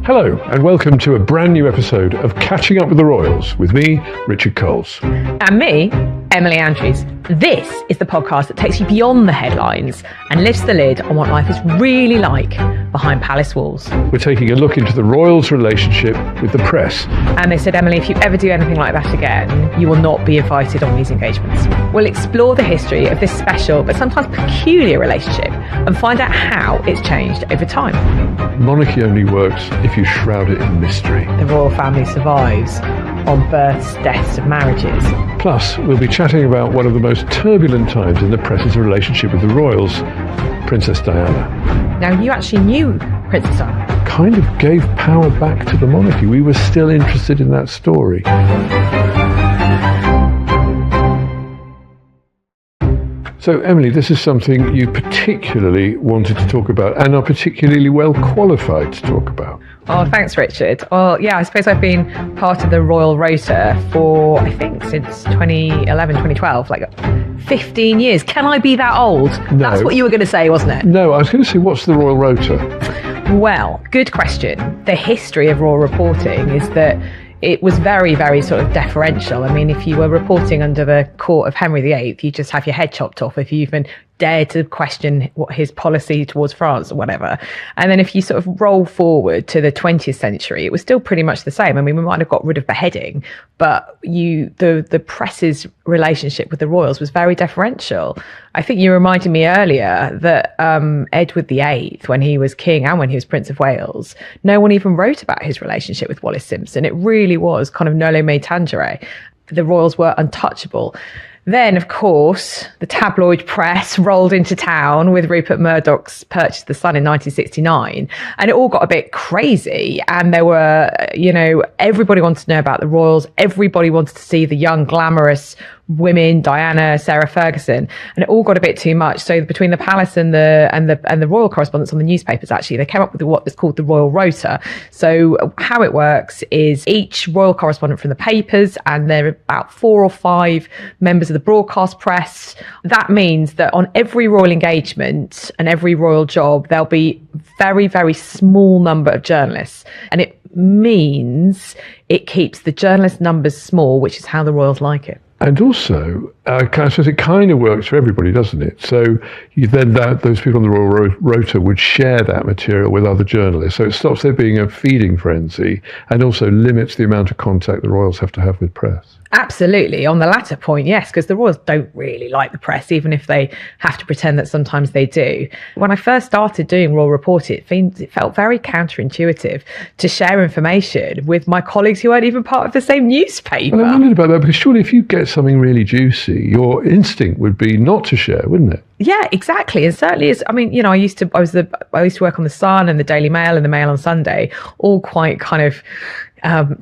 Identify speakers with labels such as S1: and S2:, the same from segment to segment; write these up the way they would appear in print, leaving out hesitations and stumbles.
S1: Hello, and welcome to a brand new episode of Catching Up with the Royals with me, Richard Coles.
S2: And me, Emily Andrews. This is the podcast that takes you beyond the headlines and lifts the lid on what life is really like behind palace walls.
S1: We're taking a look into the Royals' relationship with the press.
S2: And they said, Emily, if you ever do anything like that again, you will not be invited on these engagements. We'll explore the history of this special but sometimes peculiar relationship and find out how it's changed over time.
S1: Monarchy only works if you shroud it in mystery.
S2: The royal family survives on births, deaths and marriages.
S1: Plus, we'll be chatting about one of the most turbulent times in the press's relationship with the royals, Princess Diana.
S2: Now, you actually knew Princess Diana.
S1: Kind of gave power back to the monarchy. We were still interested in that story. So, Emily, this is something you particularly wanted to talk about and are particularly well qualified to talk about.
S2: Oh, thanks, Richard. Well, yeah, I suppose I've been part of the Royal Rota for, I think, since 2011, 2012, like 15 years. Can I be that old?
S1: No.
S2: That's what you were going to say, wasn't it?
S1: No, I was going to say, what's the Royal Rota?
S2: Well, good question. The history of royal reporting is that it was very, very sort of deferential. I mean, if you were reporting under the court of Henry VIII, you just have your head chopped off if you even dared to question what his policy towards France or whatever. And then if you sort of roll forward to the 20th century, it was still pretty much the same. I mean, we might have got rid of beheading, but the press's relationship with the royals was very deferential. I think you reminded me earlier that Edward VIII, when he was king and when he was Prince of Wales, no one even wrote about his relationship with Wallis Simpson. It really was kind of nolo me tangere. The royals were untouchable. Then, of course, the tabloid press rolled into town with Rupert Murdoch's Purchase of the Sun in 1969. And it all got a bit crazy. And there were, everybody wanted to know about the royals. Everybody wanted to see the young, glamorous women, Diana, Sarah Ferguson, and it all got a bit too much. So between the palace and the royal correspondents on the newspapers, actually, they came up with what is called the Royal Rota. So how it works is each royal correspondent from the papers, and there are about 4 or 5 members of the broadcast press. That means that on every royal engagement and every royal job, there'll be very, very small number of journalists, and it means it keeps the journalist numbers small, which is how the royals like it.
S1: And also, I suppose it kind of works for everybody, doesn't it? So those people on the Royal Rota would share that material with other journalists. So it stops there being a feeding frenzy and also limits the amount of contact the royals have to have with press.
S2: Absolutely. On the latter point, yes, because the royals don't really like the press, even if they have to pretend that sometimes they do. When I first started doing Royal Report, it felt very counterintuitive to share information with my colleagues who weren't even part of the same newspaper.
S1: Well, I wondered about that, because surely if you get something really juicy, your instinct would be not to share, wouldn't it?
S2: Yeah, exactly. And certainly is. I mean, I used to work on the Sun and the Daily Mail and the Mail on Sunday, all quite kind of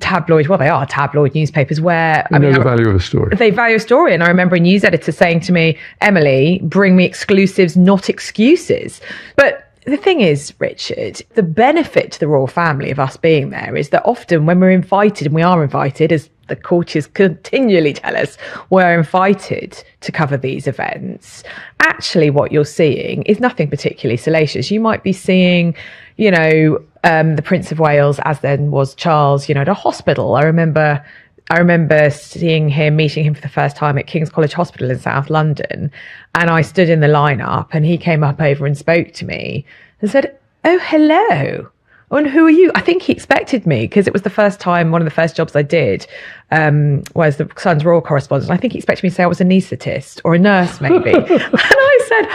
S2: tabloid. Well, they are tabloid newspapers where
S1: they know the value of a story.
S2: They value a story. And I remember a news editor saying to me, Emily, bring me exclusives, not excuses. But the thing is, Richard, the benefit to the royal family of us being there is that often when we're invited, and we are invited, as the courtiers continually tell us, we're invited to cover these events. Actually, what you're seeing is nothing particularly salacious. You might be seeing, the Prince of Wales, as then was Charles, at a hospital. I remember meeting him for the first time at King's College Hospital in South London. And I stood in the lineup and he came up over and spoke to me and said, "Oh, hello. And who are you?" I think he expected me, because it was the first time, one of the first jobs I did, was the Sun's royal correspondent. I think he expected me to say I was an anaesthetist or a nurse, maybe. And I said,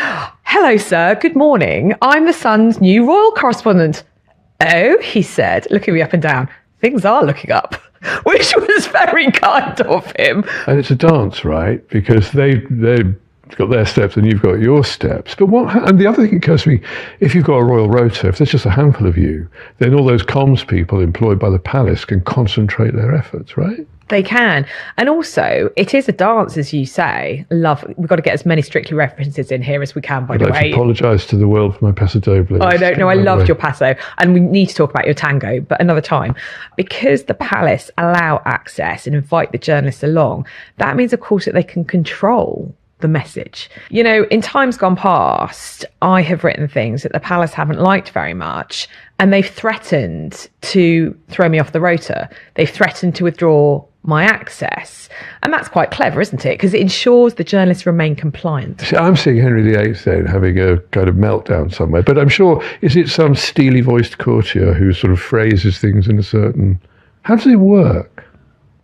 S2: "Hello, sir. Good morning. I'm the Sun's new royal correspondent." "Oh," he said, looking me up and down, "things are looking up," which was very kind of him.
S1: And it's a dance, right? Because they've got their steps and you've got your steps. But and the other thing that occurs to me, if you've got a Royal Rota, if there's just a handful of you, then all those comms people employed by the palace can concentrate their efforts, right?
S2: They can. And also, it is a dance, as you say. We've got to get as many Strictly references in here as we can, by the way.
S1: I'd like to apologise to the world for my Paso Doble.
S2: I don't know. I loved your Paso. And we need to talk about your tango, but another time. Because the palace allow access and invite the journalists along, that means, of course, that they can control the message. You know, in times gone past, I have written things that the palace haven't liked very much, and they've threatened to throw me off the rota. They've threatened to withdraw my access. And that's quite clever, isn't it? Because it ensures the journalists remain compliant.
S1: See, I'm seeing Henry VIII then having a kind of meltdown somewhere. But I'm sure, is it some steely-voiced courtier who sort of phrases things in a certain... How does it work?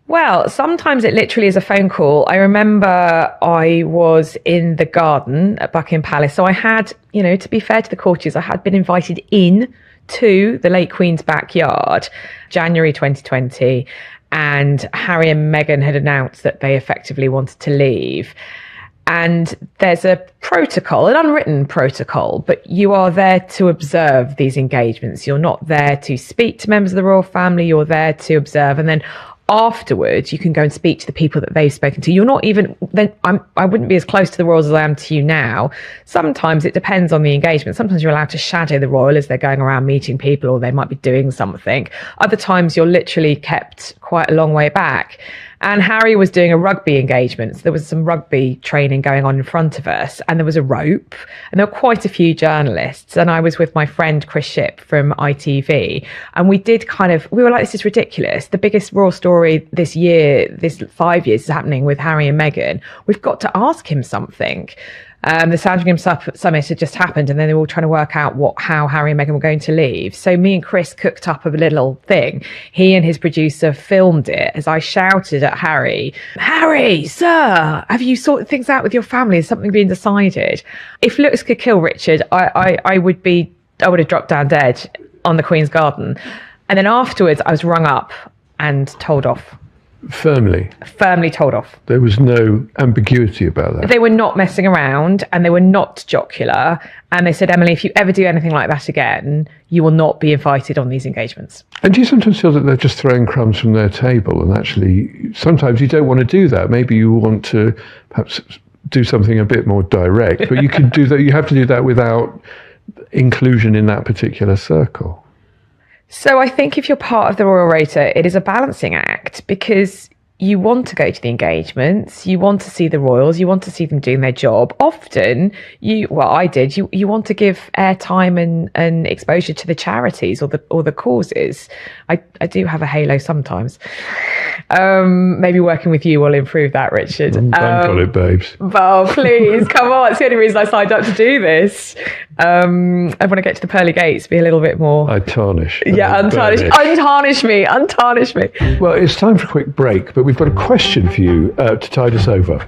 S2: Well, sometimes it literally is a phone call. I remember I was in the garden at Buckingham Palace. So I had, you know, to be fair to the courtiers, I had been invited in to the late Queen's backyard, January 2020. And Harry and Meghan had announced that they effectively wanted to leave. And there's a protocol, an unwritten protocol, but you are there to observe these engagements. You're not there to speak to members of the royal family. You're there to observe. And then afterwards, you can go and speak to the people that they've spoken to. You're not even, then I wouldn't be as close to the royals as I am to you now. Sometimes it depends on the engagement. Sometimes you're allowed to shadow the royal as they're going around meeting people, or they might be doing something. Other times you're literally kept quite a long way back. And Harry was doing a rugby engagement. So there was some rugby training going on in front of us, and there was a rope, and there were quite a few journalists. And I was with my friend Chris Shipp from ITV, and we were like, this is ridiculous. The biggest royal story this year, this 5 years is happening with Harry and Meghan. We've got to ask him something. The Sandringham Summit had just happened, and then they were all trying to work out how Harry and Meghan were going to leave. So me and Chris cooked up a little thing. He and his producer filmed it as I shouted at Harry, "Harry, sir, have you sorted things out with your family? Has something been decided?" If looks could kill Richard, I would have dropped down dead on the Queen's Garden. And then afterwards, I was rung up and told off.
S1: Firmly
S2: told off.
S1: There was no ambiguity about that.
S2: They were not messing around, and they were not jocular. And they said, "Emily, if you ever do anything like that again, you will not be invited on these engagements."
S1: And do you sometimes feel that they're just throwing crumbs from their table? And actually, sometimes you don't want to do that. Maybe you want to perhaps do something a bit more direct, but you can do that. You have to do that without inclusion in that particular circle.
S2: So I think if you're part of the Royal Rota, it is a balancing act, because you want to go to the engagements, you want to see the royals, you want to see them doing their job. Often, you want to give airtime and exposure to the charities or the causes. I do have a halo sometimes. Maybe working with you will improve that, Richard.
S1: Bank on it, babes.
S2: Oh, please, come on. It's the only reason I signed up to do this. I want to get to the pearly gates, be a little bit more...
S1: I tarnish.
S2: Yeah, untarnish me.
S1: Well, it's time for a quick break, but we've got a question for you to tide us over.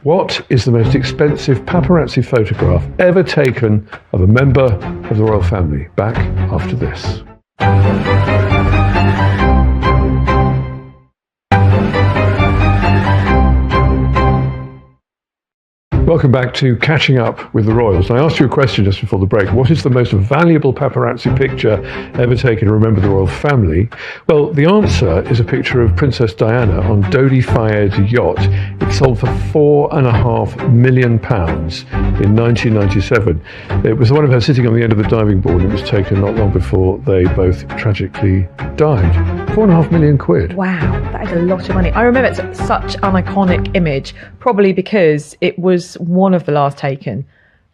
S1: What is the most expensive paparazzi photograph ever taken of a member of the royal family? Back after this. Welcome back to Catching Up with the Royals. I asked you a question just before the break. What is the most valuable paparazzi picture ever taken to remember the royal family? Well, the answer is a picture of Princess Diana on Dodi Fayed's yacht. It sold for £4.5 million in 1997. It was one of her sitting on the end of the diving board. It was taken not long before they both tragically died. £4.5 million.
S2: Wow, that is a lot of money. I remember it's such an iconic image, probably because it was one of the last taken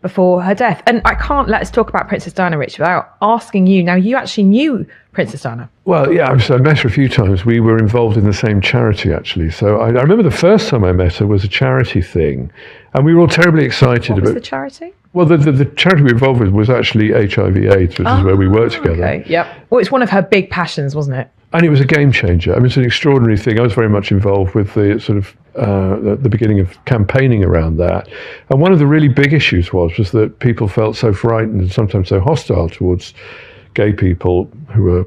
S2: before her death. And I can't let us talk about Princess Diana, Rich, without asking you. Now, you actually knew Princess Diana. Well, yeah, I met her a few times. We were involved in the same charity, actually. So I remember the first time I met her was a charity thing, and we were all terribly excited. What was the charity?
S1: Well, the charity we were involved with was actually HIV/AIDS, which is where we worked together.
S2: Okay, yep. Well, it's one of her big passions, wasn't it?
S1: And it was a game changer. I mean, it's an extraordinary thing. I was very much involved with the sort of the beginning of campaigning around that. And one of the really big issues was that people felt so frightened and sometimes so hostile towards gay people, who were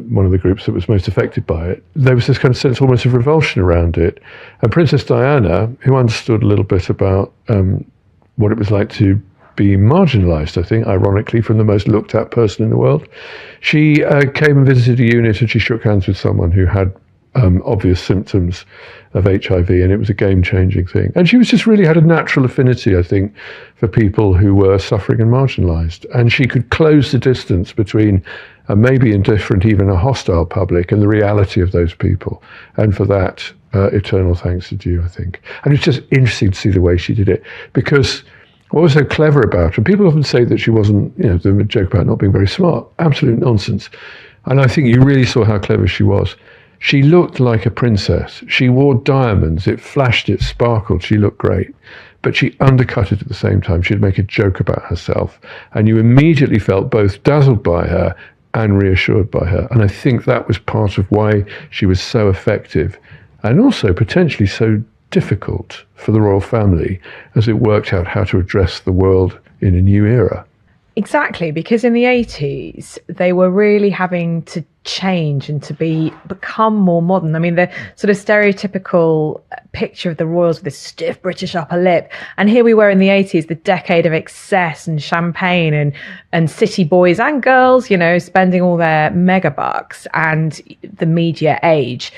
S1: one of the groups that was most affected by it. There was this kind of sense almost of revulsion around it. And Princess Diana, who understood a little bit about what it was like to be marginalised, I think, ironically, from the most looked at person in the world. She came and visited a unit, and she shook hands with someone who had obvious symptoms of HIV, and it was a game-changing thing. And she was just really had a natural affinity, I think, for people who were suffering and marginalised. And she could close the distance between a maybe indifferent, even a hostile public, and the reality of those people. And for that, eternal thanks are due, I think. And it's just interesting to see the way she did it, because what was so clever about her, and people often say that she wasn't, the joke about not being very smart, absolute nonsense. And I think you really saw how clever she was. She looked like a princess. She wore diamonds. It flashed, it sparkled. She looked great. But she undercut it at the same time. She'd make a joke about herself. And you immediately felt both dazzled by her and reassured by her. And I think that was part of why she was so effective, and also potentially so difficult for the royal family as it worked out how to address the world in a new era.
S2: Exactly, because in the 80s, they were really having to change and to become more modern. I mean, the sort of stereotypical picture of the royals with this stiff British upper lip. And here we were in the 80s, the decade of excess and champagne and city boys and girls, spending all their mega bucks, and the media age.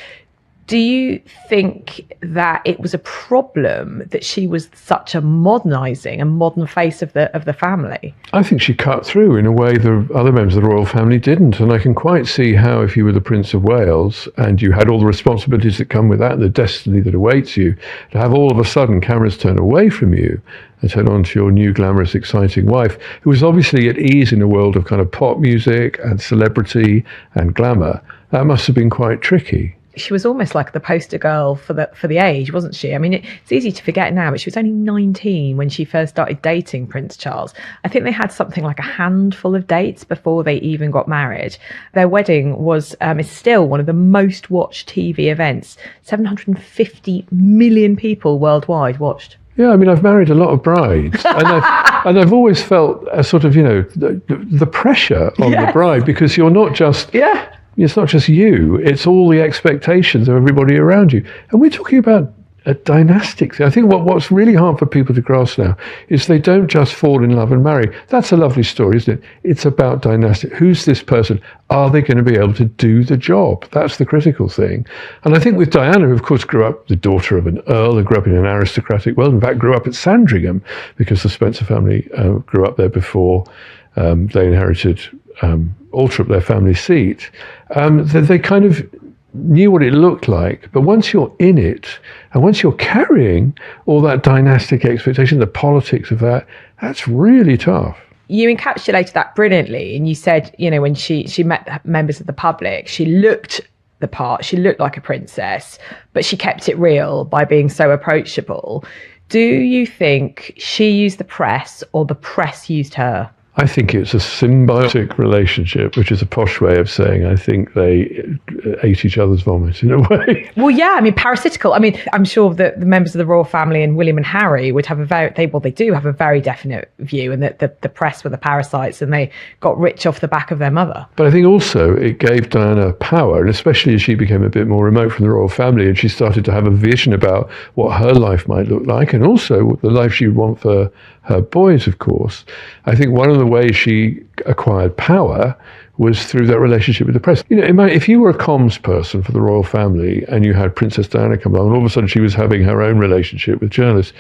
S2: Do you think that it was a problem that she was such a modernising and modern face of the family? I
S1: think she cut through in a way the other members of the royal family didn't. And I can quite see how, if you were the Prince of Wales and you had all the responsibilities that come with that and the destiny that awaits you, to have all of a sudden cameras turn away from you and turn on to your new glamorous, exciting wife, who was obviously at ease in a world of kind of pop music and celebrity and glamour. That must have been quite tricky.
S2: She was almost like the poster girl for the age, wasn't she? I mean, it's easy to forget now, but she was only 19 when she first started dating Prince Charles. I think they had something like a handful of dates before they even got married. Their wedding is still one of the most watched TV events. 750 million people worldwide watched.
S1: Yeah, I mean, I've married a lot of brides, and I've always felt a sort of, the pressure on the bride, because you're not just...
S2: Yeah.
S1: It's not just you, it's all the expectations of everybody around you. And we're talking about a dynastic thing. I think what's really hard for people to grasp now is they don't just fall in love and marry. That's a lovely story, isn't it? It's about dynastic. Who's this person? Are they going to be able to do the job? That's the critical thing. And I think with Diana, who of course grew up the daughter of an earl and grew up in an aristocratic world, in fact grew up at Sandringham, because the Spencer family grew up there before they inherited Althorp, their family seat. They kind of knew what it looked like, but once you're in it, and once you're carrying all that dynastic expectation, the politics of that's really tough.
S2: You encapsulated that brilliantly, and you said, when she met members of the public, she looked the part, she looked like a princess, but she kept it real by being so approachable. Do you think she used the press, or the press used her?
S1: I think it's a symbiotic relationship, which is a posh way of saying I think they ate each other's vomit in a way.
S2: Well, yeah, I mean, parasitical. I mean, I'm sure that the members of the royal family and William and Harry would have they do have a very definite view, and that the press were the parasites and they got rich off the back of their mother.
S1: But I think also it gave Diana power, and especially as she became a bit more remote from the royal family and she started to have a vision about what her life might look like, and also the life she would want for her boys, of course. I think one of the ways she acquired power was through that relationship with the press. If you were a comms person for the royal family and you had Princess Diana come along and all of a sudden she was having her own relationship with journalists,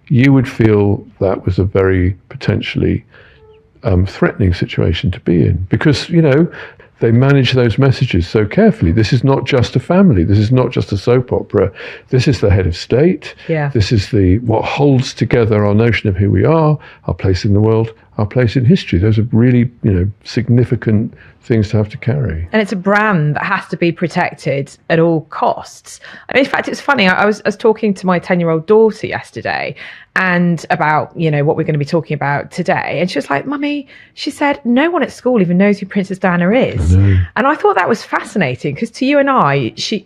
S1: you would feel that was a very potentially threatening situation to be in, because, they manage those messages so carefully. This is not just a family. This is not just a soap opera. This is the head of state.
S2: Yeah.
S1: This is what holds together our notion of who we are, our place in the world, our place in history. Those are really, significant things to have to carry.
S2: And it's a brand that has to be protected at all costs. I mean, in fact, it's funny. I was talking to my 10-year-old daughter yesterday, and about, what we're going to be talking about today. And she was like, Mummy, she said, no one at school even knows who Princess Diana is. And I thought that was fascinating, because to you and I, she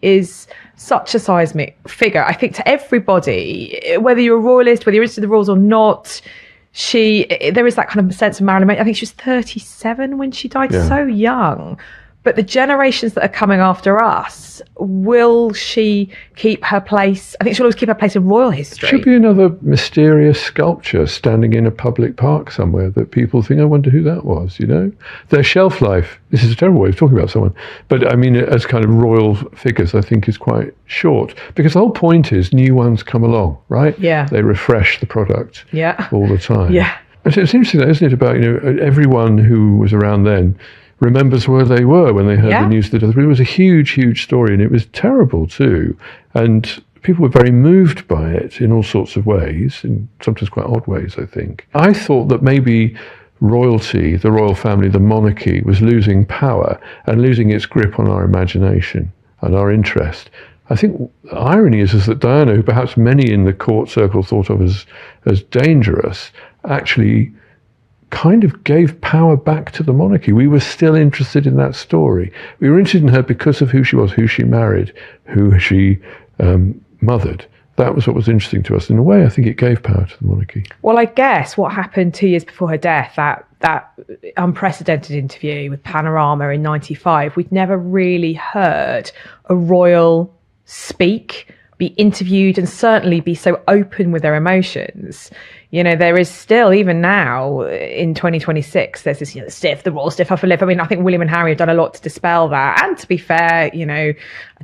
S2: is such a seismic figure. I think to everybody, whether you're a royalist, whether you're into the royals or not, there is that kind of sense of Marilyn Monroe. I think she was 37 when she died, so young. But the generations that are coming after us, will she keep her place? I think she'll always keep her place in royal history.
S1: Should be another mysterious sculpture standing in a public park somewhere that people think, I wonder who that was, Their shelf life, this is a terrible way of talking about someone, but I mean, as kind of royal figures, I think is quite short. Because the whole point is new ones come along, right?
S2: Yeah.
S1: They refresh the product all the time.
S2: Yeah.
S1: It's interesting, though, isn't it, about, everyone who was around then remembers where they were when they heard the news of the death. It was a huge, huge story, and it was terrible too. And people were very moved by it in all sorts of ways, in sometimes quite odd ways, I think. I thought that maybe royalty, the royal family, the monarchy, was losing power and losing its grip on our imagination and our interest. I think the irony is that Diana, who perhaps many in the court circle thought of as dangerous, actually kind of gave power back to the monarchy. We were still interested in that story. We were interested in her because of who she was, who she married, who she mothered. That was what was interesting to us. In a way, I think it gave power to the monarchy.
S2: Well, I guess what happened 2 years before her death, that unprecedented interview with Panorama in 95, we'd never really heard a royal speak, be interviewed, and certainly be so open with their emotions. You know, there is still, even now in 2026, there's this, the royal stiff upper lip. I mean, I think William and Harry have done a lot to dispel that. And to be fair,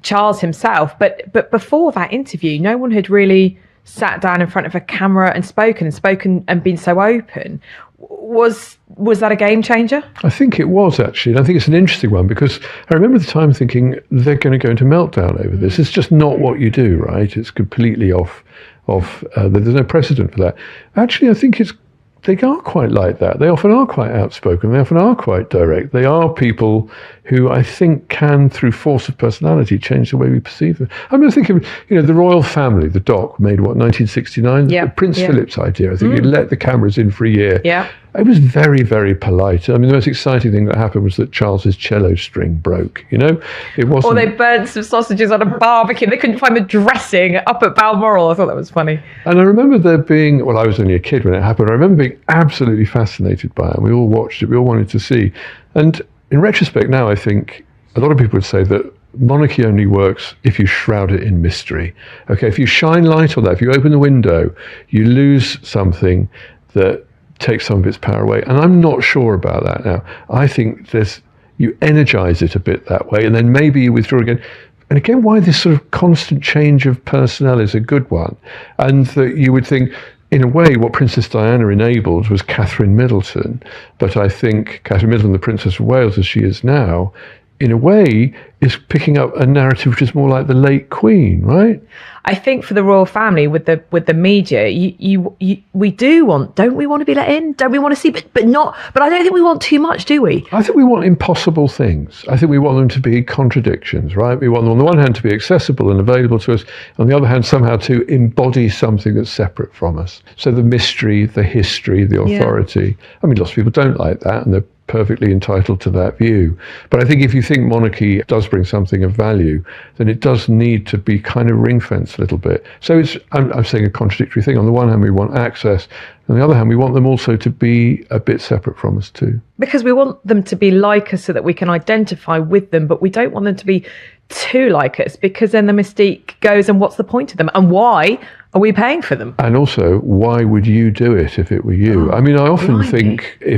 S2: Charles himself. But before that interview, no one had really sat down in front of a camera and spoken and been so open. Was that a game changer?
S1: I think it was, actually. And I think it's an interesting one, because I remember at the time thinking they're going to go into meltdown over this. It's just not what you do, right? It's completely off. There's no precedent for that. Actually, I think they are quite like that. They often are quite outspoken. They often are quite direct. They are people who I think can, through force of personality, change the way we perceive them. I mean, I think of, the royal family, the doc made, 1969?
S2: Yeah.
S1: Prince Philip's idea. I think you'd let the cameras in for a year.
S2: Yeah.
S1: It was very, very polite. I mean, the most exciting thing that happened was that Charles's cello string broke, It wasn't...
S2: Or they burnt some sausages on a barbecue. They couldn't find the dressing up at Balmoral. I thought that was funny.
S1: And I remember there being... Well, I was only a kid when it happened. I remember being absolutely fascinated by it. We all watched it. We all wanted to see. And in retrospect now, I think a lot of people would say that monarchy only works if you shroud it in mystery. Okay, if you shine light on that, if you open the window, you lose something that takes some of its power away. And I'm not sure about that now. I think you energize it a bit that way, and then maybe you withdraw again. And again, why this sort of constant change of personnel is a good one. And that you would think, in a way, what Princess Diana enabled was Catherine Middleton. But I think Catherine Middleton, the Princess of Wales, as she is now, in a way, is picking up a narrative which is more like the late Queen, right?
S2: I think for the royal family, with the media, we do want, don't we want to be let in? Don't we want to see, but I don't think we want too much, do we?
S1: I think we want impossible things. I think we want them to be contradictions, right? We want them on the one hand to be accessible and available to us, on the other hand somehow to embody something that's separate from us. So the mystery, the history, the authority. Yeah. I mean, lots of people don't like that, and they're perfectly entitled to that view. But I think if you think monarchy does bring something of value, then it does need to be kind of ring-fenced a little bit. So I'm saying a contradictory thing. On the one hand, we want access. On the other hand, we want them also to be a bit separate from us too.
S2: Because we want them to be like us so that we can identify with them, but we don't want them to be too like us, because then the mystique goes, and what's the point of them? And why are we paying for them? And also, why would you do it if it were you? I mean, I often think I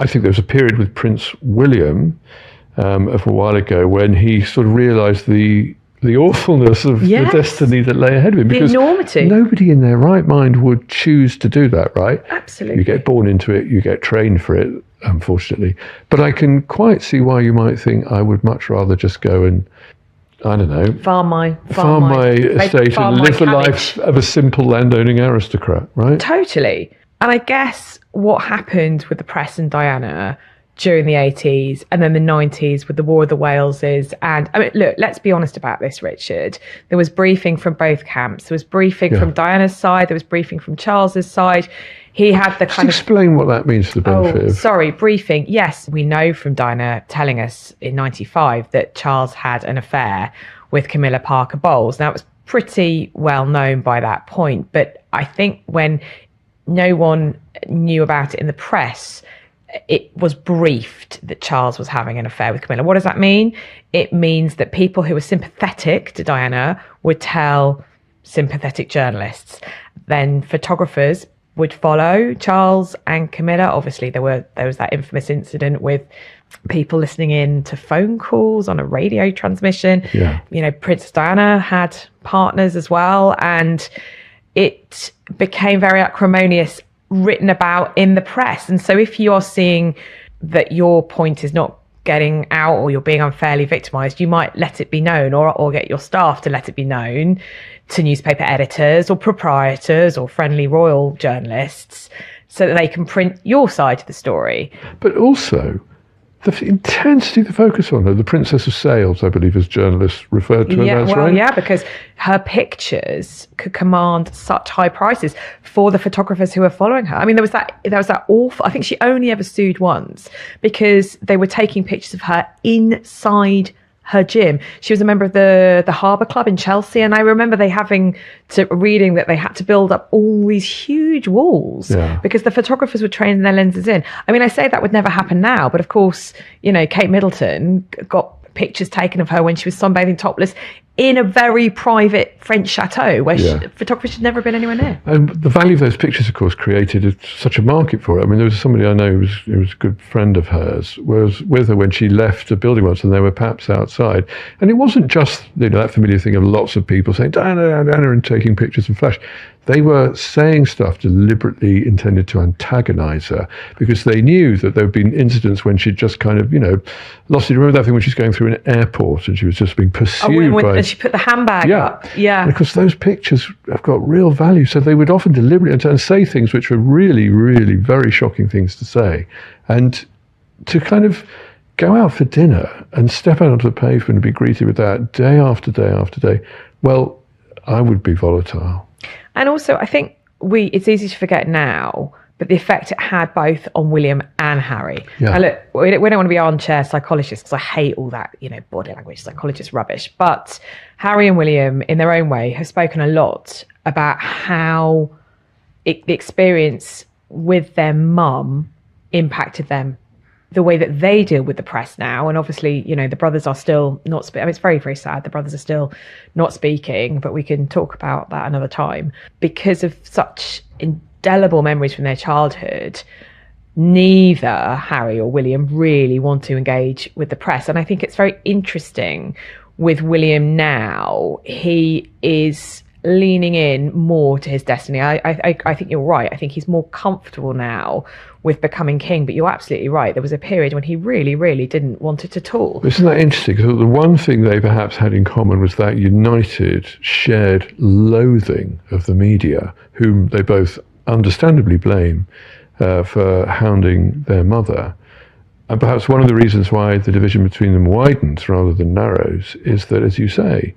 S2: think there was a period with Prince William of a while ago when he sort of realised the awfulness of the destiny that lay ahead of him. Because the enormity.
S1: Nobody in their right mind would choose to do that, right?
S2: Absolutely.
S1: You get born into it, you get trained for it, unfortunately. But I can quite see why you might think I would much rather just go and, I don't know, farm my estate and live the life of a simple landowning aristocrat, right? Totally.
S2: And I guess what happened with the press and Diana during the 80s and then the 90s with the War of the Waleses. And I mean, look, let's be honest about this, Richard. There was briefing from both camps. There was briefing from Diana's side. There was briefing from Charles's side. He had the kind of...
S1: explain what that means for the benefit of...
S2: Sorry, briefing. Yes, we know from Diana telling us in 95 that Charles had an affair with Camilla Parker Bowles. Now, it was pretty well known by that point. But I think when no one knew about it in the press, it was briefed that Charles was having an affair with Camilla. What does that mean? It means that people who were sympathetic to Diana would tell sympathetic journalists. Then photographers would follow Charles and Camilla. Obviously, there was that infamous incident with people listening in to phone calls on a radio transmission.
S1: Yeah.
S2: You know, Princess Diana had partners as well, and it became very acrimonious, written about in the press. And so if you are seeing that your point is not getting out or you're being unfairly victimized, you might let it be known or get your staff to let it be known to newspaper editors or proprietors or friendly royal journalists so that they can print your side of the story.
S1: But also, the intensity, the focus on her, the Princess of Sales, I believe, as journalists referred to her as, right?
S2: Yeah, because her pictures could command such high prices for the photographers who were following her. I mean, there was that awful, I think she only ever sued once because they were taking pictures of her inside her gym. She was a member of the Harbour Club in Chelsea, and I remember reading that they had to build up all these huge walls because the photographers were training their lenses in. I mean, I say that would never happen now, but of course, Kate Middleton got pictures taken of her when she was sunbathing topless in a very private French chateau where photographers had never been anywhere near.
S1: And the value of those pictures, of course, created such a market for it. I mean, there was somebody I know who was a good friend of hers, was with her when she left a building once, and they were perhaps outside. And it wasn't just that familiar thing of lots of people saying, Diana, Diana, and taking pictures and flash. They were saying stuff deliberately intended to antagonize her because they knew that there had been incidents when she'd just kind of, lost it. Remember that thing when she's going through an airport and she was just being pursued
S2: and she put the handbag up. Yeah.
S1: Because those pictures have got real value. So they would often deliberately and say things which were really, really very shocking things to say. And to kind of go out for dinner and step out onto the pavement and be greeted with that day after day after day, well, I would be volatile.
S2: And also, I think it's easy to forget now, but the effect it had both on William and Harry.
S1: Yeah.
S2: And look, we don't want to be armchair psychologists because I hate all that, body language, psychologist rubbish. But Harry and William, in their own way, have spoken a lot about how the experience with their mum impacted them, the way that they deal with the press now. And obviously, the brothers are still not speaking. I mean, it's very, very sad. The brothers are still not speaking, but we can talk about that another time. Because of such indelible memories from their childhood, neither Harry or William really want to engage with the press. And I think it's very interesting with William now. He is leaning in more to his destiny. I think you're right. I think he's more comfortable now with becoming king, but you're absolutely right. There was a period when he really, really didn't want it at all.
S1: Isn't that interesting? Because the one thing they perhaps had in common was that united, shared loathing of the media, whom they both understandably blame for hounding their mother. And perhaps one of the reasons why the division between them widens rather than narrows is that, as you say,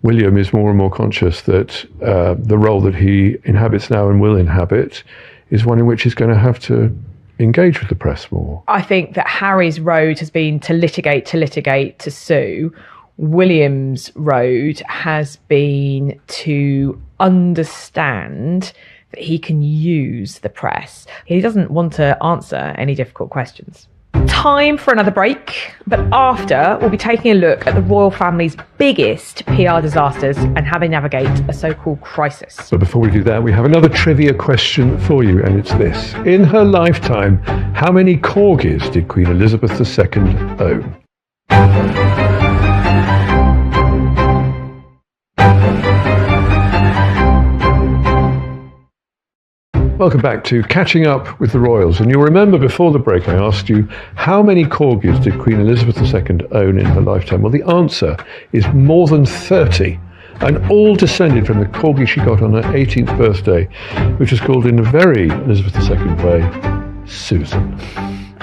S1: William is more and more conscious that the role that he inhabits now and will inhabit is one in which he's going to have to engage with the press more.
S2: I think that Harry's road has been to litigate, to sue. William's road has been to understand that he can use the press. He doesn't want to answer any difficult questions. Time for another break, but after we'll be taking a look at the royal family's biggest PR disasters and how they navigate a so-called crisis.
S1: But before we do that, we have another trivia question for you, and it's this. In her lifetime, how many corgis did Queen Elizabeth II own? Welcome back to Catching Up with the Royals. And you'll remember before the break I asked you, how many corgis did Queen Elizabeth II own in her lifetime? Well, the answer is more than 30. And all descended from the corgi she got on her 18th birthday, which was called in a very Elizabeth II way, Susan.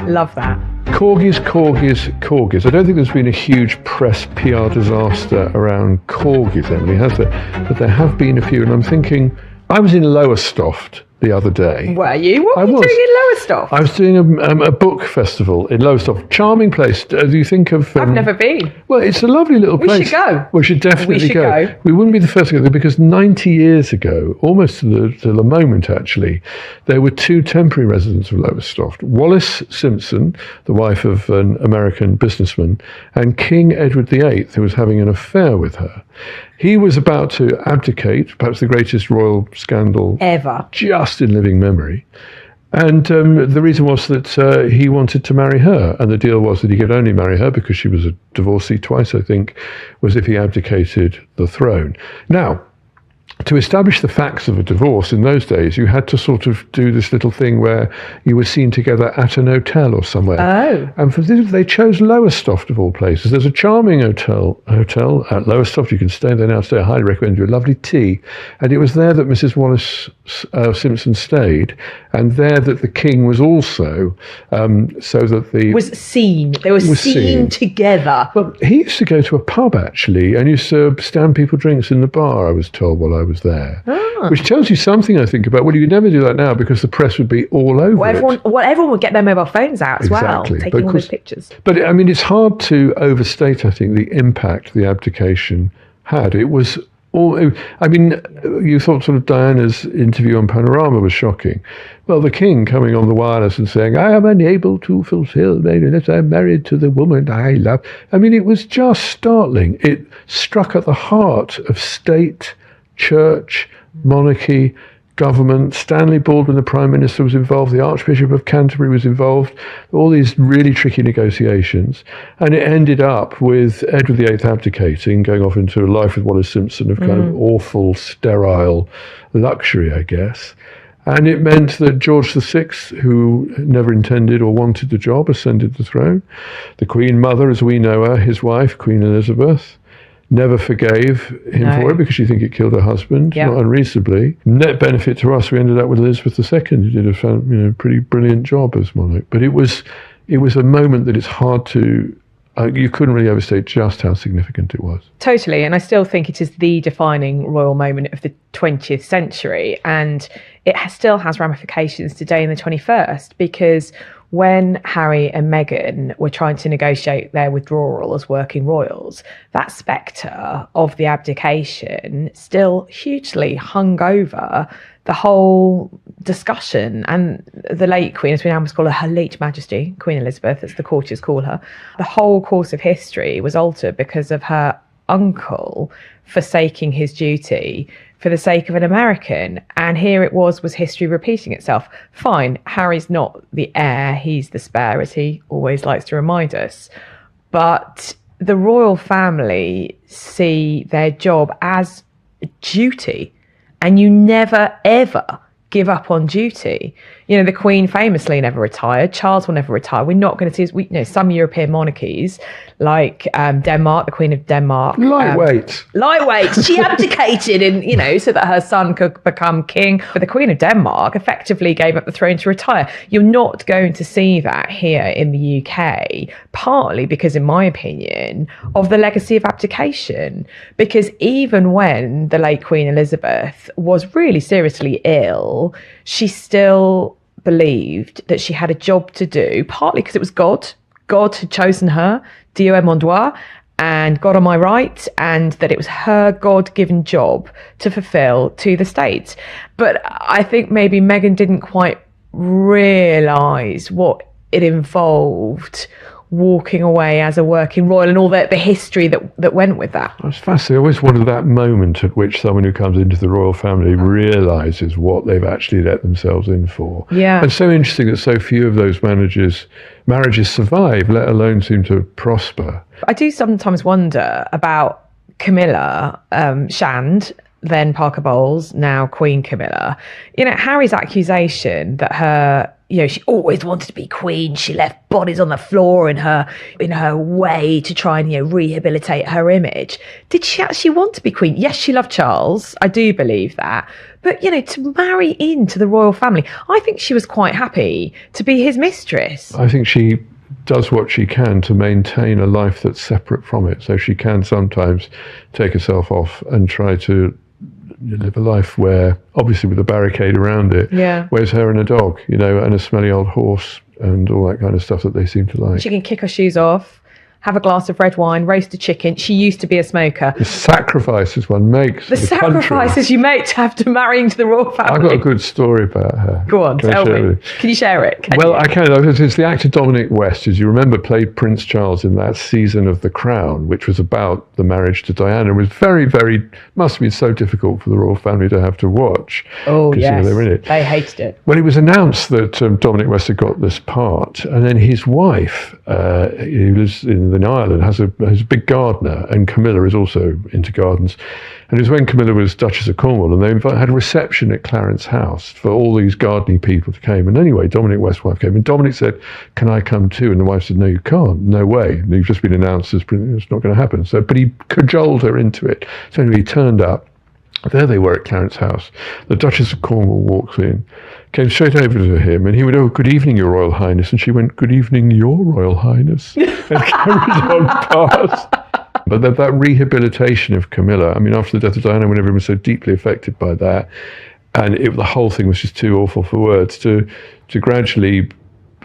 S2: Love that.
S1: Corgis, corgis, corgis. I don't think there's been a huge press PR disaster around corgis, Emily, has there? But there have been a few. And I'm thinking, I was in Lowestoft the other day.
S2: Were you? What were you doing in Lowestoft?
S1: I was doing a book festival in Lowestoft. Charming place. Do you think of...
S2: I've never been.
S1: Well, it's a lovely little place.
S2: We should go.
S1: We should definitely go. We wouldn't be the first to go there because 90 years ago, almost to the moment actually, there were two temporary residents of Lowestoft. Wallis Simpson, the wife of an American businessman, and King Edward VIII, who was having an affair with her. He was about to abdicate, perhaps the greatest royal scandal
S2: ever,
S1: just in living memory. And the reason was that he wanted to marry her. And the deal was that he could only marry her because she was a divorcee twice, I think, was if he abdicated the throne. Now, to establish the facts of a divorce in those days, you had to sort of do this little thing where you were seen together at an hotel or somewhere.
S2: Oh.
S1: And for this, they chose Lowestoft of all places. There's a charming hotel at Lowestoft. You can stay there now. I highly recommend you. A lovely tea. And it was there that Mrs. Wallace Simpson stayed, and there that the king was also, so that the...
S2: Was seen. They were seen together.
S1: Well, he used to go to a pub, actually, and used to stand people drinks in the bar, I was told, while I was there. Which tells you something, I think, about, well, you could never do that now because the press would be all over it.
S2: Everyone would get their mobile phones out as well, taking all those pictures.
S1: But, I mean, it's hard to overstate, I think, the impact the abdication had. It was... I mean, you thought sort of Diana's interview on Panorama was shocking. Well, the king coming on the wireless and saying, I am unable to fulfill unless I'm married to the woman I love. I mean, it was just startling. It struck at the heart of state, church, monarchy, government. Stanley Baldwin, the Prime Minister, was involved. The Archbishop of Canterbury was involved. All these really tricky negotiations. And it ended up with Edward VIII abdicating, going off into a life with Wallace Simpson of kind of awful, sterile luxury, I guess. And it meant that George VI, who never intended or wanted the job, ascended the throne. The Queen Mother, as we know her, his wife, Queen Elizabeth, never forgave him for it because she think it killed her husband, not unreasonably. Net benefit to us, we ended up with Elizabeth II, who did a pretty brilliant job as monarch. But it was a moment that it's hard to... you couldn't really overstate just how significant it was.
S2: Totally, and I still think it is the defining royal moment of the 20th century, and it still has ramifications today in the 21st, because when Harry and Meghan were trying to negotiate their withdrawal as working royals, that spectre of the abdication still hugely hung over the whole discussion. And the late Queen, as we now must call her late Majesty, Queen Elizabeth, as the courtiers call her, the whole course of history was altered because of her uncle forsaking his duty for the sake of an American. And here it was history repeating itself. Fine, Harry's not the heir, he's the spare, as he always likes to remind us. But the royal family see their job as duty, and you never, ever give up on duty. You know, the Queen famously never retired. Charles will never retire. We're not going to see, some European monarchies, like Denmark, the Queen of Denmark.
S1: Lightweight.
S2: She abdicated so that her son could become king. But the Queen of Denmark effectively gave up the throne to retire. You're not going to see that here in the UK, partly because, in my opinion, of the legacy of abdication. Because even when the late Queen Elizabeth was really seriously ill, she still believed that she had a job to do, partly because it was God. God had chosen her, Dieu est mon droit, and God on my right, and that it was her God-given job to fulfill to the state. But I think maybe Meghan didn't quite realise what it involved walking away as a working royal and all the history that went with that.
S1: I was fascinated. I always wondered that moment at which someone who comes into the royal family realises what they've actually let themselves in for.
S2: Yeah.
S1: And so interesting that so few of those marriages survive, let alone seem to prosper.
S2: I do sometimes wonder about Camilla Shand, then Parker Bowles, now Queen Camilla. Harry's accusation that her, she always wanted to be queen. She left bodies on the floor in her way to try and, rehabilitate her image. Did she actually want to be queen? Yes, she loved Charles. I do believe that. But, to marry into the royal family, I think she was quite happy to be his mistress.
S1: I think she does what she can to maintain a life that's separate from it. So she can sometimes take herself off and try to live a life where, obviously with a barricade around it, where's her and a dog, and a smelly old horse and all that kind of stuff that they seem to like.
S2: She can kick her shoes off, have a glass of red wine, roast a chicken. She used to be a smoker.
S1: The sacrifices one makes.
S2: The sacrifices you make after marrying to the royal family.
S1: I've got a good story about her.
S2: Go on, tell me. Can you share it?
S1: I can. It's the actor Dominic West, as you remember, played Prince Charles in that season of The Crown, which was about the marriage to Diana. It was very, very, must have been so difficult for the royal family to have to watch.
S2: Oh, yes.
S1: They were in it.
S2: They hated it.
S1: Well, it was announced that Dominic West had got this part, and then his wife, who lives in in Ireland has a big gardener, and Camilla is also into gardens. And it was when Camilla was Duchess of Cornwall, and they had a reception at Clarence House for all these gardening people to came. And anyway, Dominic West's wife came, and Dominic said, "Can I come too?" And the wife said, "No, you can't. No way. You've just been announced as it's not going to happen." So, but he cajoled her into it. So anyway, he turned up. There they were at Clarence House. The Duchess of Cornwall walked in, came straight over to him, and he went, "Oh, good evening, Your Royal Highness." And she went, "Good evening, Your Royal Highness," and carried on past. But that rehabilitation of Camilla, I mean, after the death of Diana, when everyone was so deeply affected by that, and the whole thing was just too awful for words, to gradually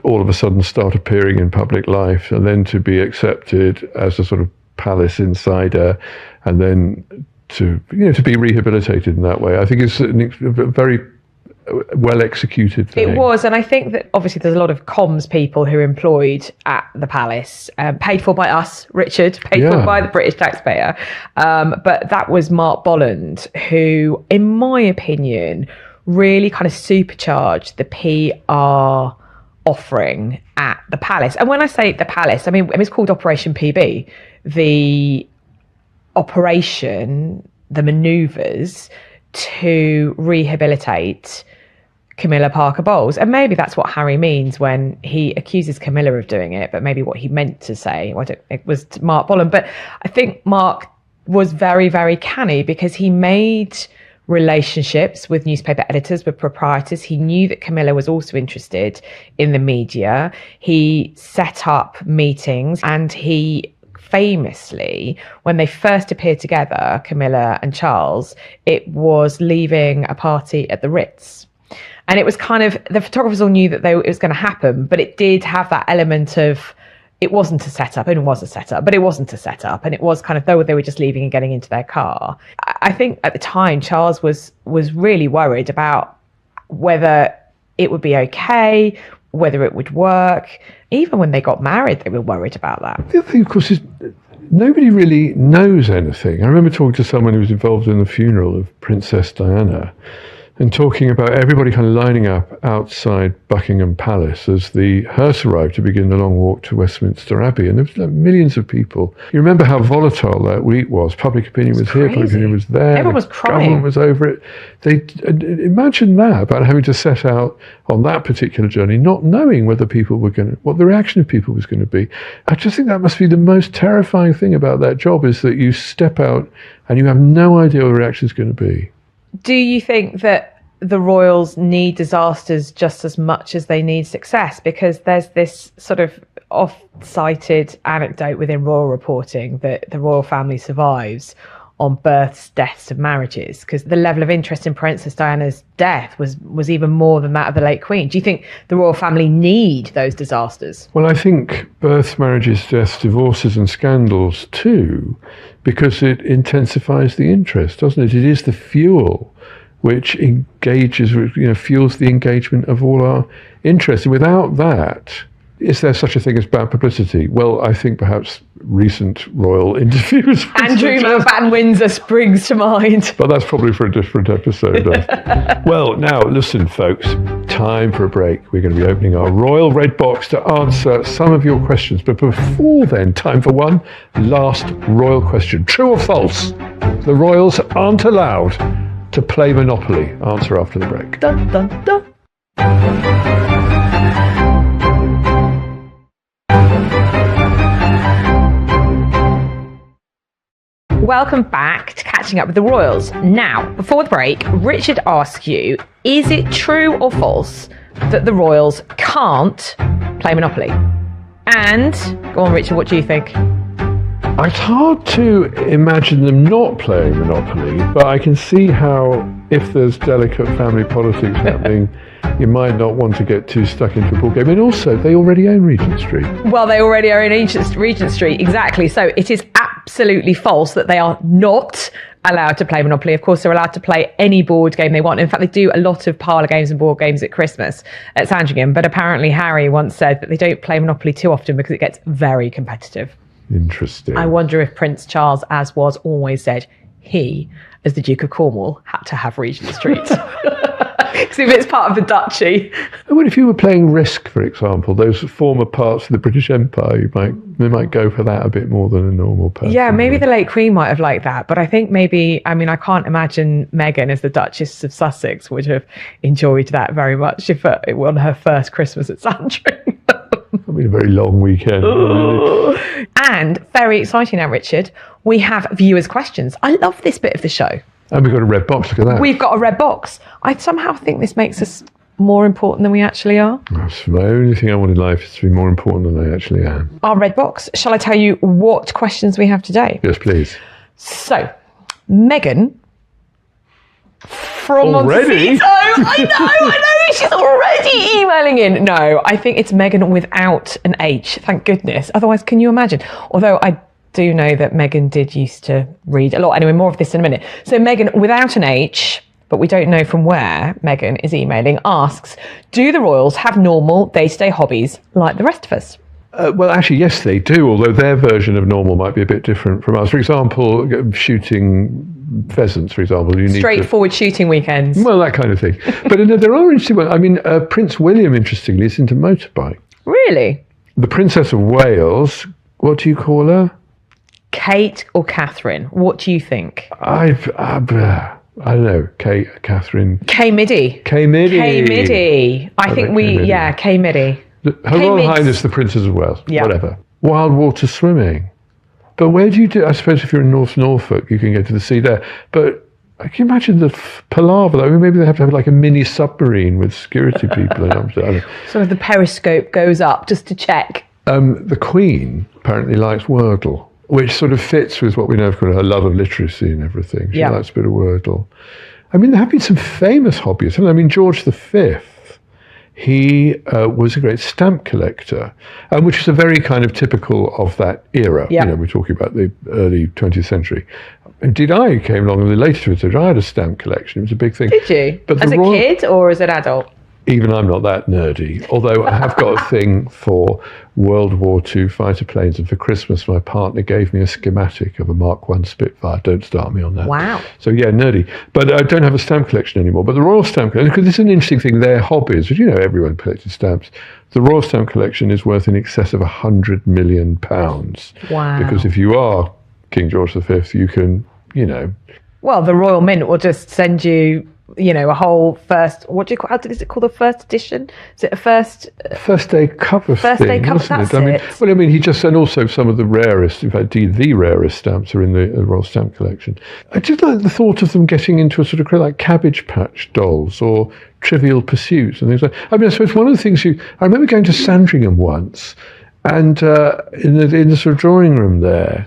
S1: all of a sudden start appearing in public life, and then to be accepted as a sort of palace insider, and then to be rehabilitated in that way, I think it's a very well executed thing.
S2: It was, and I think that obviously there's a lot of comms people who are employed at the palace, paid for by us, Richard, paid for by the British taxpayer. But that was Mark Bolland, who, in my opinion, really kind of supercharged the PR offering at the palace. And when I say the palace, I mean it's called Operation PB. The operation, the manoeuvres to rehabilitate Camilla Parker Bowles. And maybe that's what Harry means when he accuses Camilla of doing it, but maybe what he meant to say, it was Mark Bolland. But I think Mark was very, very canny, because he made relationships with newspaper editors, with proprietors. He knew that Camilla was also interested in the media. He set up meetings, and he famously, when they first appeared together, Camilla and Charles, it was leaving a party at the Ritz. And it was kind of, the photographers all knew that it was going to happen, but it did have that element of, it wasn't a setup, and it was a setup, but it wasn't a setup. And it was kind of, though they were just leaving and getting into their car. I think at the time, Charles was really worried about whether it would be okay, whether it would work. Even when they got married, they were worried about that.
S1: The other thing, of course, is nobody really knows anything. I remember talking to someone who was involved in the funeral of Princess Diana, and talking about everybody kind of lining up outside Buckingham Palace as the hearse arrived to begin the long walk to Westminster Abbey. And there was millions of people. You remember how volatile that week was. Public opinion was here, public opinion was there.
S2: Everyone was crying.
S1: Government was over it. Imagine that, about having to set out on that particular journey, not knowing whether people were what the reaction of people was going to be. I just think that must be the most terrifying thing about that job, is that you step out and you have no idea what the reaction is going to be.
S2: Do you think that the royals need disasters just as much as they need success? Because there's this sort of oft-cited anecdote within royal reporting that the royal family survives on births, deaths and marriages, because the level of interest in Princess Diana's death was even more than that of the late Queen. Do you think the royal family need those disasters?
S1: Well, I think births, marriages, deaths, divorces and scandals too, because it intensifies the interest, doesn't it? It is the fuel which engages, fuels the engagement of all our interests. Without that, is there such a thing as bad publicity? Well, I think perhaps recent royal interviews.
S2: Andrew Mountbatten Windsor springs to mind.
S1: But that's probably for a different episode. Well, now, listen, folks, time for a break. We're going to be opening our Royal Red Box to answer some of your questions. But before then, time for one last royal question. True or false? The royals aren't allowed to play Monopoly. Answer after the break.
S2: Dun, dun, dun. Welcome back to Catching Up with the Royals. Now, before the break, Richard asked you, is it true or false that the royals can't play Monopoly? And, go on Richard, what do you think?
S1: It's hard to imagine them not playing Monopoly, but I can see how, if there's delicate family politics happening, you might not want to get too stuck into a ball game. And also, they already own Regent Street.
S2: Well, they already own Regent Street, exactly. So it is absolutely false that they are not allowed to play Monopoly. Of course, they're allowed to play any board game they want. In fact, they do a lot of parlour games and board games at Christmas at Sandringham. But apparently, Harry once said that they don't play Monopoly too often because it gets very competitive.
S1: Interesting.
S2: I wonder if Prince Charles, as was always said, he, as the Duke of Cornwall, had to have Regent Street. Because if it's part of the duchy.
S1: And what if you were playing Risk, for example, those former parts of the British Empire, they might go for that a bit more than a normal person.
S2: Yeah, maybe the late Queen might have liked that, but I think I can't imagine Meghan as the Duchess of Sussex would have enjoyed that very much if it were on her first Christmas at Sandringham.
S1: It'll be a very long weekend.
S2: And very exciting now, Richard, we have viewers' questions. I love this bit of the show.
S1: And we've got a red box, look at that.
S2: We've got a red box. I somehow think this makes us more important than we actually are.
S1: That's the only thing I want in life is to be more important than I actually am.
S2: Our red box. Shall I tell you what questions we have today?
S1: Yes, please.
S2: So, Meghan from
S1: Already?
S2: Montecito. I know. She's already emailing in. No, I think it's Meghan without an H. Thank goodness. Otherwise, can you imagine? Although I do know that Meghan did used to read a lot. Anyway, more of this in a minute. So Meghan without an H, but we don't know from where Meghan is emailing, asks, do the royals have normal day-to-day hobbies like the rest of us?
S1: Well, actually, yes, they do, although their version of normal might be a bit different from us. For example, shooting pheasants, for example.
S2: Straightforward shooting weekends.
S1: Well, that kind of thing. But there are interesting ones. I mean, Prince William, interestingly, is into motorbike.
S2: Really?
S1: The Princess of Wales, what do you call her?
S2: Kate or Catherine? What do you think?
S1: I don't know. Catherine.
S2: Kay Middy.
S1: Kay Middy.
S2: Kay Middy. I think Kay Middy.
S1: Her Royal Highness the Princess of Wales.
S2: Yeah.
S1: Whatever. Wild water swimming. But where do you do? I suppose if you're in North Norfolk, you can get to the sea there. But I can imagine the palaver, though. Maybe they have to have like a mini submarine with security people.
S2: Sort of the periscope goes up just to check.
S1: The Queen apparently likes Wordle, which sort of fits with what we know of her love of literacy and everything. She likes a bit of Wordle. I mean, there have been some famous hobbies. I mean, George V, he was a great stamp collector, which is a very kind of typical of that era.
S2: Yeah.
S1: We're talking about the early 20th century. Indeed, I came along in the later 20th century. I had a stamp collection. It was a big thing.
S2: Did you?
S1: But
S2: as a kid or as an adult?
S1: Even I'm not that nerdy, although I have got a thing for World War II fighter planes, and for Christmas my partner gave me a schematic of a Mark I Spitfire. Don't start me on that.
S2: Wow.
S1: So yeah, nerdy. But I don't have a stamp collection anymore. But the Royal Stamp Collection, because this is an interesting thing, their hobbies, but everyone collected stamps. The Royal Stamp Collection is worth in excess of £100 million.
S2: Wow.
S1: Because if you are King George V, you can,
S2: Well, the Royal Mint will just send you, a whole first, is it called, the first edition? Is it a first
S1: day cover thing,
S2: that's
S1: wasn't
S2: it?
S1: He just, and also some of the rarest, in fact, the rarest stamps are in the Royal Stamp Collection. I just like the thought of them getting into a sort of like Cabbage Patch Dolls or Trivial Pursuits and things like that. I suppose one of the things I remember going to Sandringham once, and in the sort of drawing room there,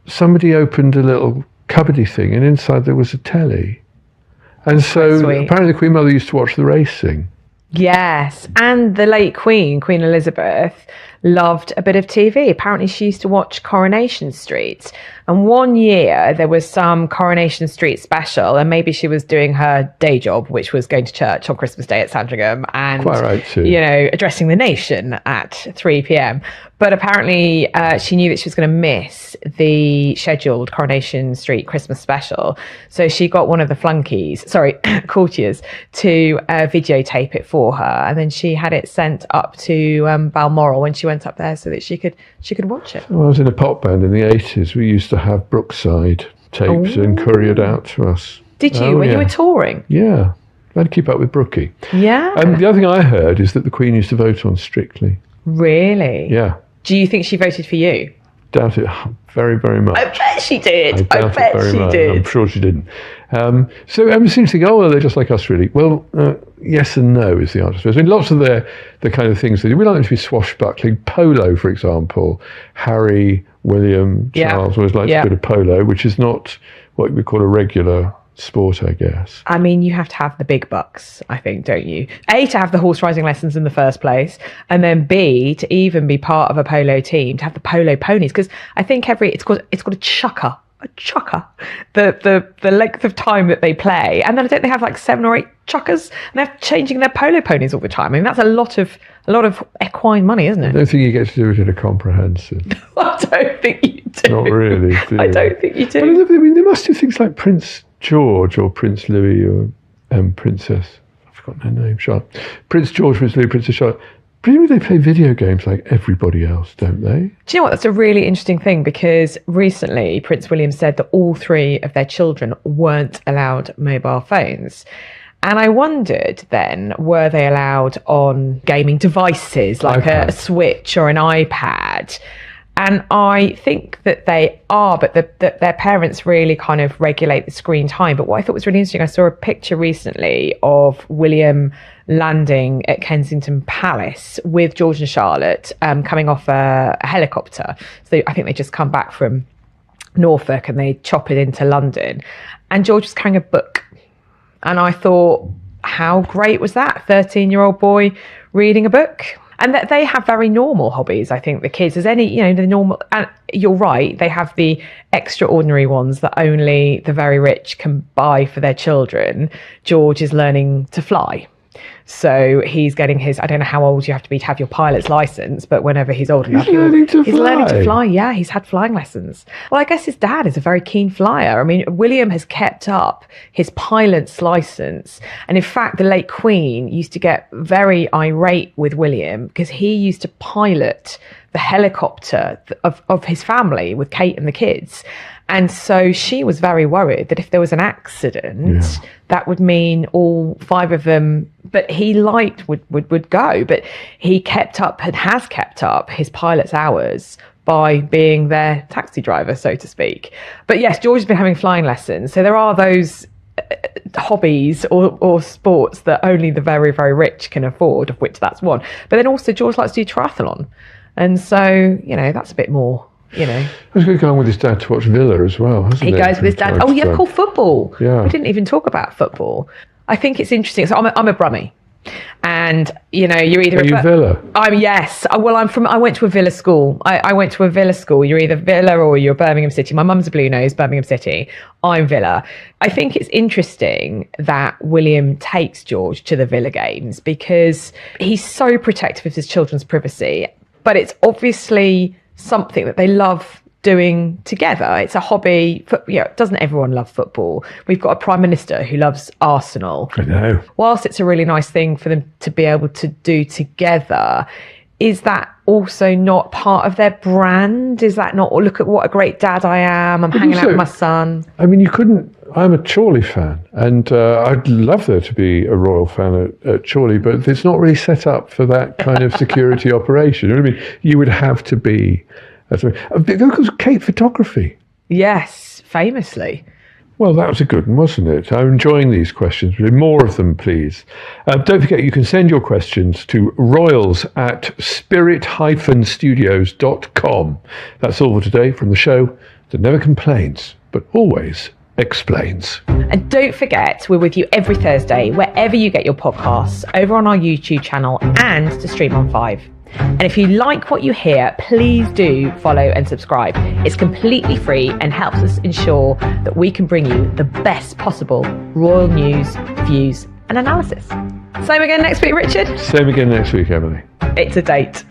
S1: somebody opened a little cupboardy thing, and inside there was a telly. And so apparently the Queen Mother used to watch the racing.
S2: Yes, and the late Queen Elizabeth, loved a bit of TV. Apparently she used to watch Coronation Street. And one year there was some Coronation Street special, and maybe she was doing her day job, which was going to church on Christmas Day at Sandringham and,
S1: quite right too.
S2: Addressing the nation at 3 p.m. But apparently she knew that she was going to miss the scheduled Coronation Street Christmas special. So she got one of the courtiers, to videotape it for her. And then she had it sent up to Balmoral when she went up there so that she could watch it.
S1: Well, I was in a pop band in the 80s. We used to have Brookside tapes and couriered out to us.
S2: Did you, when you were touring?
S1: Yeah. I had to keep up with Brookie.
S2: Yeah.
S1: And the other thing I heard is that the Queen used to vote on Strictly.
S2: Really?
S1: Yeah.
S2: Do you think she voted for you?
S1: Doubt it very, very much.
S2: I bet she did.
S1: I bet she did. I'm sure she didn't. So it seems to go, they're just like us, really. Well, yes and no is the answer. I mean, lots of the kind of things we like them to be swashbuckling. Polo, for example. Harry, William, Charles always liked to go to polo, which is not what we call a regular sport, I guess.
S2: I mean, you have to have the big bucks, I think, don't you? A, to have the horse riding lessons in the first place, and then B, to even be part of a polo team, to have the polo ponies, because I think it's called a chukker. The length of time that they play, and then I think they have like 7 or 8 chuckers, and they're changing their polo ponies all the time. I mean, that's a lot of equine money, isn't it?
S1: I don't think you get to do it in a comprehensive.
S2: I don't think you do.
S1: Not really.
S2: I don't think you do.
S1: But I mean, they must do things like Prince George or Prince Louis or and Princess, I've forgotten her name, Charlotte. Prince George, Prince Louis, Princess Charlotte. Presumably they play video games like everybody else, don't they?
S2: Do you know what? That's a really interesting thing, because recently Prince William said that all 3 of their children weren't allowed mobile phones. And I wondered then, were they allowed on gaming devices like a Switch or an iPad? And I think that they are, but their parents really kind of regulate the screen time. But what I thought was really interesting, I saw a picture recently of William landing at Kensington Palace with George and Charlotte coming off a helicopter. So I think they just come back from Norfolk and they chop it into London. And George was carrying a book. And I thought, how great was that? 13-year-old boy reading a book. And that they have very normal hobbies, I think, the kids. There's any, the normal, and you're right, they have the extraordinary ones that only the very rich can buy for their children. George is learning to fly. So he's getting his, I don't know how old you have to be to have your pilot's license, but whenever he's old enough, he's learning to fly. Yeah, he's had flying lessons. Well, I guess his dad is a very keen flyer. I mean, William has kept up his pilot's license. And in fact, the late Queen used to get very irate with William because he used to pilot the helicopter of his family with Kate and the kids. And so she was very worried that if there was an accident, that would mean all 5 of them, but he liked would go. But he kept up and has kept up his pilot's hours by being their taxi driver, so to speak. But yes, George has been having flying lessons. So there are those hobbies or sports that only the very, very rich can afford, of which that's one. But then also George likes to do triathlon. And so, that's a bit more. He's
S1: going to go on with his dad to watch Villa as well, hasn't he?
S2: He goes with his dad. Oh, yeah, called football.
S1: Yeah.
S2: We didn't even talk about football. I think it's interesting. So I'm a Brummie. And, you're either...
S1: Are you Villa?
S2: Yes. Well, I went to a Villa school. I went to a Villa school. You're either Villa or you're Birmingham City. My mum's a Blue Nose, Birmingham City. I'm Villa. I think it's interesting that William takes George to the Villa games because he's so protective of his children's privacy. But it's obviously something that they love doing together. It's a hobby. Doesn't everyone love football? We've got a Prime Minister who loves Arsenal.
S1: I know.
S2: Whilst it's a really nice thing for them to be able to do together, is that also not part of their brand? Is that not, look at what a great dad I am, I'm hanging out with my son?
S1: I mean, I'm a Chorley fan, and I'd love there to be a royal fan at Chorley, but it's not really set up for that kind of security operation. You know what I mean? You would have to be... Because Kate photography.
S2: Yes, famously.
S1: Well, that was a good one, wasn't it? I'm enjoying these questions. More of them, please. Don't forget, you can send your questions to royals@spirit-studios.com. That's all for today from the show that never complains, but always explains.
S2: And don't forget, we're with you every Thursday, wherever you get your podcasts, over on our YouTube channel and to stream on 5. And if you like what you hear, please do follow and subscribe. It's completely free and helps us ensure that we can bring you the best possible royal news, views and analysis. Same again next week, Richard?
S1: Same again next week, Emily.
S2: It's a date.